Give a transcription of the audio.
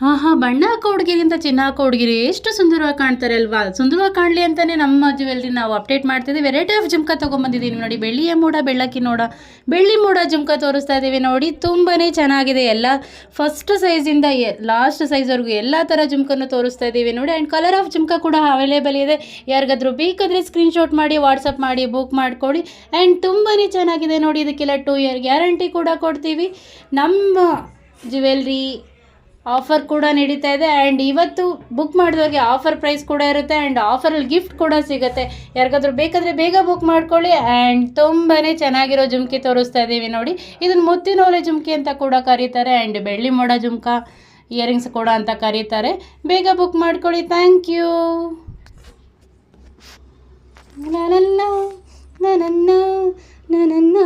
ಹಾಂ ಹಾಂ, ಬಣ್ಣ ಹಾಕೋ ಹುಡುಗಿರಿಗಿಂತ ಚಿನ್ನ ಹಾಕೋ ಹುಡುಗಿರು ಎಷ್ಟು ಸುಂದರವಾಗಿ ಕಾಣ್ತಾರೆ ಅಲ್ವಾ. ಸುಂದರವಾಗಿ ಕಾಣಲಿ ಅಂತಲೇ ನಮ್ಮ ಜ್ಯುವೆಲ್ರಿ ನಾವು ಅಪ್ಡೇಟ್ ಮಾಡ್ತಿದ್ದೀವಿ. ವೆರೈಟಿ ಆಫ್ ಜುಮ್ಕಾ ತೊಗೊಂಬಂದಿದ್ದೀನಿ ನೋಡಿ. ಬೆಳ್ಳಿಯ ಮೋಡ ಬೆಳ್ಳಕ್ಕಿ ನೋಡ, ಬೆಳ್ಳಿ ಮೋಡ ಜುಮ್ಕಾ ತೋರಿಸ್ತಾ ಇದ್ದೀವಿ ನೋಡಿ. ತುಂಬಾ ಚೆನ್ನಾಗಿದೆ. ಎಲ್ಲ ಫಸ್ಟ್ ಸೈಜಿಂದ ಲಾಸ್ಟ್ ಸೈಜ್ವರೆಗೂ ಎಲ್ಲ ಥರ ಜುಮ್ಕನ್ನು ತೋರಿಸ್ತಾ ಇದ್ದೀವಿ ನೋಡಿ. ಆ್ಯಂಡ್ ಕಲರ್ ಆಫ್ ಜುಮ್ಕಾ ಕೂಡ ಅವೈಲೇಬಲ್ ಇದೆ. ಯಾರಿಗಾದ್ರೂ ಬೇಕಾದರೆ ಸ್ಕ್ರೀನ್ಶಾಟ್ ಮಾಡಿ ವಾಟ್ಸಪ್ ಮಾಡಿ ಬುಕ್ ಮಾಡ್ಕೊಳ್ಳಿ. ಆ್ಯಂಡ್ ತುಂಬಾ ಚೆನ್ನಾಗಿದೆ ನೋಡಿ. ಇದಕ್ಕೆಲ್ಲ 2 ಇಯರ್ ಗ್ಯಾರಂಟಿ ಕೂಡ ಕೊಡ್ತೀವಿ. ನಮ್ಮ ಜ್ಯುವೆಲ್ರಿ ಆಫರ್ ಕೂಡ ನಡೀತಾ ಇದೆ. ಆ್ಯಂಡ್ ಇವತ್ತು ಬುಕ್ ಮಾಡಿದವ್ರಿಗೆ ಆಫರ್ ಪ್ರೈಸ್ ಕೂಡ ಇರುತ್ತೆ. ಆ್ಯಂಡ್ ಆಫರಲ್ಲಿ ಗಿಫ್ಟ್ ಕೂಡ ಸಿಗುತ್ತೆ. ಯಾರಿಗಾದ್ರೂ ಬೇಕಾದರೆ ಬೇಗ ಬುಕ್ ಮಾಡ್ಕೊಳ್ಳಿ. ಆ್ಯಂಡ್ ತುಂಬಾ ಚೆನ್ನಾಗಿರೋ ಜುಮ್ಕಿ ತೋರಿಸ್ತಾ ಇದ್ದೀವಿ ನೋಡಿ. ಇದನ್ನು ಮುತ್ತಿನ ಓಲೆ ಜುಮ್ಕಿ ಅಂತ ಕೂಡ ಕರೀತಾರೆ. ಆ್ಯಂಡ್ ಬೆಳ್ಳಿ ಮೋಡ ಜುಮ್ಕಾ ಇಯರಿಂಗ್ಸ್ ಕೂಡ ಅಂತ ಕರೀತಾರೆ. ಬೇಗ ಬುಕ್ ಮಾಡ್ಕೊಳ್ಳಿ. Thank you. ನನ್ನ ನನ್ನ ನನ್ನ ನನ್ನ